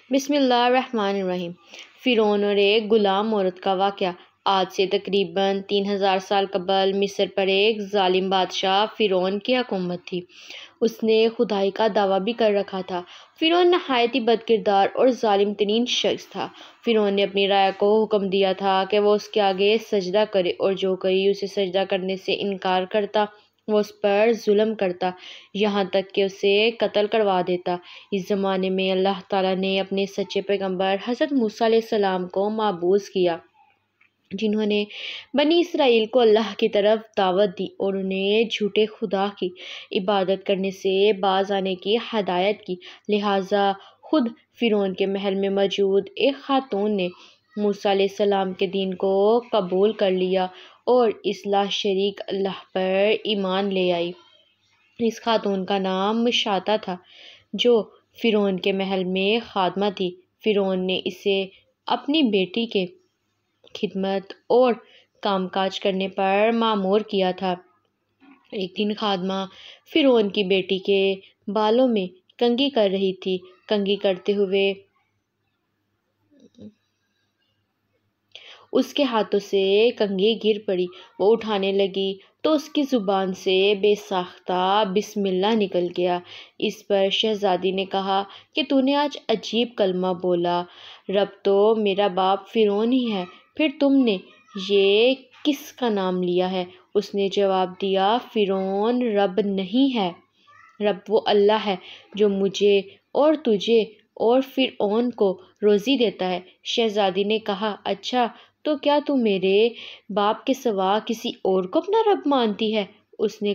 بسم اللہ الرحمن الرحیم۔ فرعون اور ایک غلام عورت کا واقعہ۔ آج سے تقریباً 3000 سال قبل مصر پر ایک ظالم بادشاہ فرعون کی حکومت تھی۔ اس نے خدائی کا دعویٰ بھی کر رکھا تھا۔ فرعون نہایت ہی بد کردار اور ظالم ترین شخص تھا۔ فرعون نے اپنی رعایا کو حکم دیا تھا کہ وہ اس کے آگے سجدہ کرے، اور جو کوئی اسے سجدہ کرنے سے انکار کرتا وہ اس پر ظلم کرتا، یہاں تک کہ اسے قتل کروا دیتا۔ اس زمانے میں اللہ تعالیٰ نے اپنے سچے پیغمبر حضرت موسیٰ علیہ السلام کو مبعوث کیا، جنہوں نے بنی اسرائیل کو اللہ کی طرف دعوت دی اور انہیں جھوٹے خدا کی عبادت کرنے سے باز آنے کی ہدایت کی۔ لہٰذا خود فرعون کے محل میں موجود ایک خاتون نے موسیٰ علیہ السلام کے دین کو قبول کر لیا اور اس لا شریک اللہ پر ایمان لے آئی۔ اس خاتون کا نام مشاطہ تھا، جو فرعون کے محل میں خادمہ تھی۔ فرعون نے اسے اپنی بیٹی کے خدمت اور کام کاج کرنے پر مامور کیا تھا۔ ایک دن خادمہ فرعون کی بیٹی کے بالوں میں کنگھی کر رہی تھی۔ کنگھی کرتے ہوئے اس کے ہاتھوں سے کنگھی گر پڑی۔ وہ اٹھانے لگی تو اس کی زبان سے بے ساختہ بسم اللہ نکل گیا۔ اس پر شہزادی نے کہا کہ تو نے آج عجیب کلمہ بولا، رب تو میرا باپ فرعون ہی ہے، پھر تم نے یہ کس کا نام لیا ہے؟ اس نے جواب دیا، فرعون رب نہیں ہے، رب وہ اللہ ہے جو مجھے اور تجھے اور فرعون کو روزی دیتا ہے۔ شہزادی نے کہا، اچھا تو کیا تو میرے باپ کے سوا کسی اور کو اپنا رب مانتی ہے؟ اس نے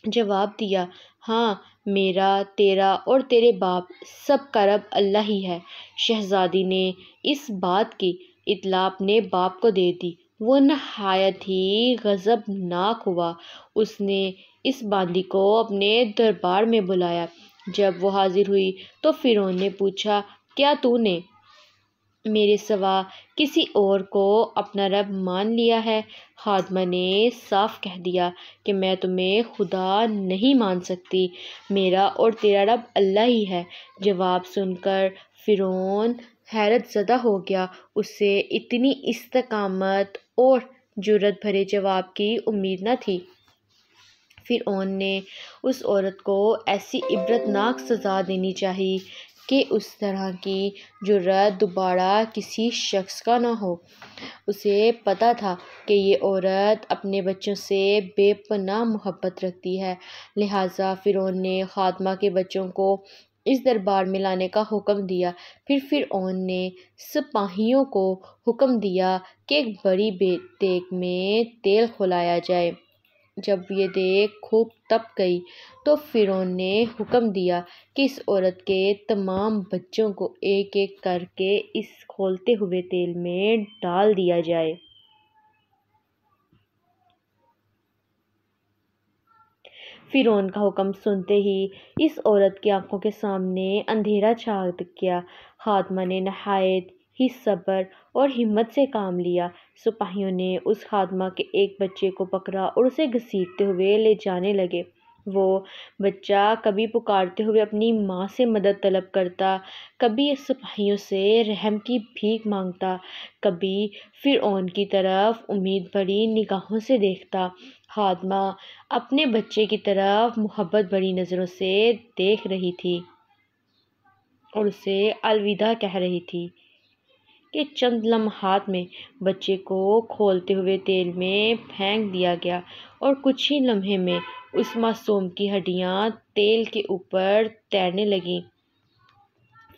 جواب دیا، ہاں، میرا، تیرا اور تیرے باپ سب کا رب اللہ ہی ہے۔ شہزادی نے اس بات کی اطلاع اپنے باپ کو دے دی۔ وہ نہایت ہی غضبناک ہوا۔ اس نے اس باندی کو اپنے دربار میں بلایا۔ جب وہ حاضر ہوئی تو فرعون نے پوچھا، کیا تو نے میرے سوا کسی اور کو اپنا رب مان لیا ہے؟ خادمہ نے صاف کہہ دیا کہ میں تمہیں خدا نہیں مان سکتی، میرا اور تیرا رب اللہ ہی ہے۔ جواب سن کر فرعون حیرت زدہ ہو گیا۔ اسے اتنی استقامت اور جرأت بھرے جواب کی امید نہ تھی۔ فرعون نے اس عورت کو ایسی عبرتناک سزا دینی چاہی کہ اس طرح کی جرأت دوبارہ کسی شخص کا نہ ہو۔ اسے پتہ تھا کہ یہ عورت اپنے بچوں سے بے پناہ محبت رکھتی ہے، لہٰذا فرعون نے خادمہ کے بچوں کو اس دربار میں لانے کا حکم دیا۔ پھر فرعون نے سپاہیوں کو حکم دیا کہ ایک بڑی دیگ میں تیل کھولایا جائے۔ جب یہ دیگ خوب تپ گئی تو فرعون نے حکم دیا کہ اس عورت کے تمام بچوں کو ایک ایک کر کے اس کھولتے ہوئے تیل میں ڈال دیا جائے۔ فرعون کا حکم سنتے ہی اس عورت کی آنکھوں کے سامنے اندھیرا چھا گیا۔ خادمہ نے نہایت ہی صبر اور ہمت سے کام لیا۔ سپاہیوں نے اس خادمہ کے ایک بچے کو پکڑا اور اسے گھسیٹتے ہوئے لے جانے لگے۔ وہ بچہ کبھی پکارتے ہوئے اپنی ماں سے مدد طلب کرتا، کبھی سپاہیوں سے رحم کی بھیک مانگتا، کبھی فرعون کی طرف امید بھری نگاہوں سے دیکھتا۔ خادمہ اپنے بچے کی طرف محبت بھری نظروں سے دیکھ رہی تھی اور اسے الوداع کہہ رہی تھی کہ چند لمحات میں بچے کو کھولتے ہوئے تیل میں پھینک دیا گیا اور کچھ ہی لمحے میں اس معصوم کی ہڈیاں تیل کے اوپر تیرنے لگیں۔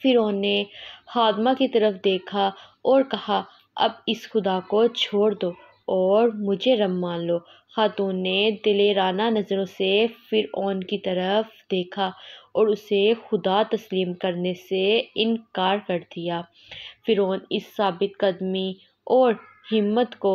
فرعون نے خادمہ کی طرف دیکھا اور کہا، اب اس خدا کو چھوڑ دو اور مجھے رب مان لو۔ خاتون نے دلیرانہ نظروں سے فرعون کی طرف دیکھا اور اسے خدا تسلیم کرنے سے انکار کر دیا۔ فرعون اس ثابت قدمی اور ہمت کو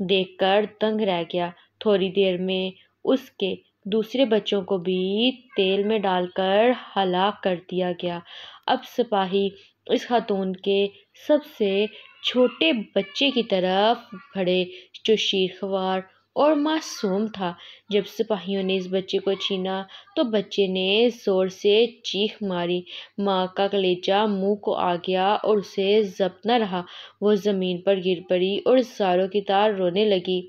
دیکھ کر دنگ رہ گیا۔ تھوڑی دیر میں اس کے دوسرے بچوں کو بھی تیل میں ڈال کر ہلاک کر دیا گیا۔ اب سپاہی اس خاتون کے سب سے چھوٹے بچے کی طرف بڑھے جو شیرخوار اور معصوم تھا۔ جب سپاہیوں نے اس بچے کو چھینا تو بچے نے زور سے چیخ ماری۔ ماں کا کلیجہ منہ کو آ گیا اور اسے ضبط نہ رہا، وہ زمین پر گر پڑی اور زاروں کی طرح رونے لگی۔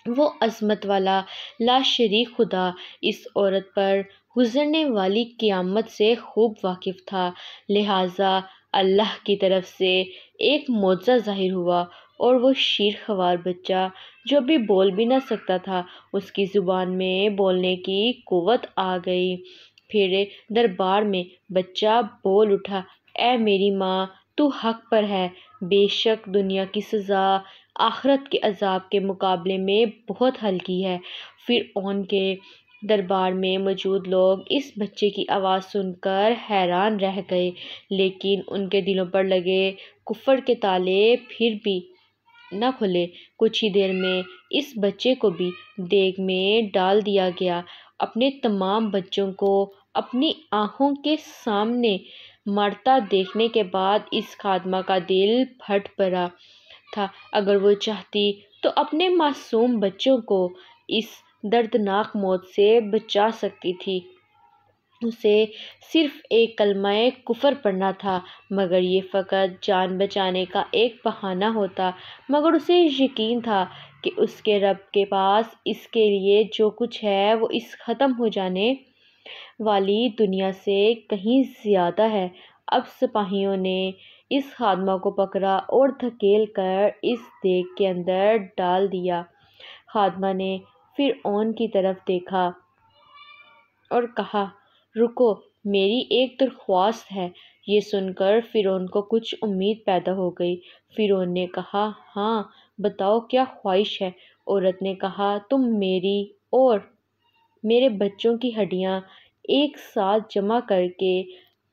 وہ عظمت والا لاشریک خدا اس عورت پر گزرنے والی قیامت سے خوب واقف تھا، لہٰذا اللہ کی طرف سے ایک معجزہ ظاہر ہوا اور وہ شیر خوار بچہ جو ابھی بول بھی نہ سکتا تھا، اس کی زبان میں بولنے کی قوت آ گئی۔ پھر دربار میں بچہ بول اٹھا، اے میری ماں، تو حق پر ہے، بے شک دنیا کی سزا آخرت کے عذاب کے مقابلے میں بہت ہلکی ہے۔ فرعون کے دربار میں موجود لوگ اس بچے کی آواز سن کر حیران رہ گئے، لیکن ان کے دلوں پر لگے کفر کے تالے پھر بھی نہ کھلے۔ کچھ ہی دیر میں اس بچے کو بھی دیگ میں ڈال دیا گیا۔ اپنے تمام بچوں کو اپنی آنکھوں کے سامنے مرتا دیکھنے کے بعد اس خادمہ کا دل پھٹ پڑا تھا۔ اگر وہ چاہتی تو اپنے معصوم بچوں کو اس دردناک موت سے بچا سکتی تھی۔ اسے صرف ایک کلمہ کفر پڑھنا تھا، مگر یہ فقط جان بچانے کا ایک بہانہ ہوتا۔ مگر اسے یقین تھا کہ اس کے رب کے پاس اس کے لیے جو کچھ ہے وہ اس ختم ہو جانے والی دنیا سے کہیں زیادہ ہے۔ اب سپاہیوں نے اس خادمہ کو پکڑا اور دھکیل کر اس دیگ کے اندر ڈال دیا۔ خادمہ نے فرعون کی طرف دیکھا اور کہا، رکو، میری ایک درخواست ہے۔ یہ سن کر فرعون کو کچھ امید پیدا ہو گئی۔ فرعون نے کہا، ہاں بتاؤ، کیا خواہش ہے؟ عورت نے کہا، تم میری اور میرے بچوں کی ہڈیاں ایک ساتھ جمع کر کے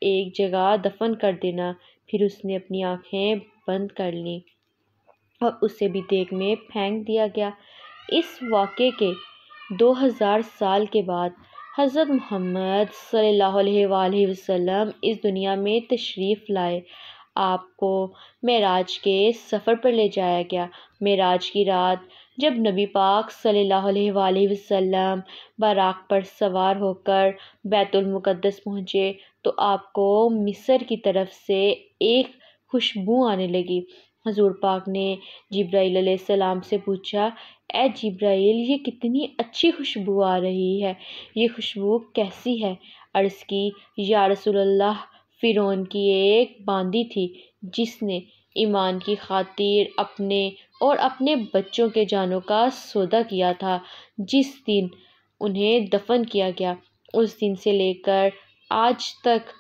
ایک جگہ دفن کر دینا۔ پھر اس نے اپنی آنکھیں بند کر لیں اور اسے بھی دیگ میں پھینک دیا گیا۔ اس واقعے کے 2000 سال کے بعد حضرت محمد صلی اللہ علیہ وآلہ وسلم اس دنیا میں تشریف لائے۔ آپ کو معراج کے سفر پر لے جایا گیا۔ معراج کی رات جب نبی پاک صلی اللہ علیہ وآلہ وسلم براق پر سوار ہو کر بیت المقدس پہنچے تو آپ کو مصر کی طرف سے ایک خوشبو آنے لگی۔ حضور پاک نے جبرائیل علیہ السلام سے پوچھا، اے جبرائیل، یہ کتنی اچھی خوشبو آ رہی ہے، یہ خوشبو کیسی ہے؟ عرض کی، یا رسول اللہ، فرعون کی ایک باندی تھی جس نے ایمان کی خاطر اپنے اور اپنے بچوں کے جانوں کا سودا کیا تھا۔ جس دن انہیں دفن کیا گیا اس دن سے لے کر آج تک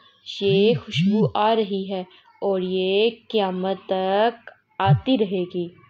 یہ خوشبو آ رہی ہے اور یہ قیامت تک آتی رہے گی۔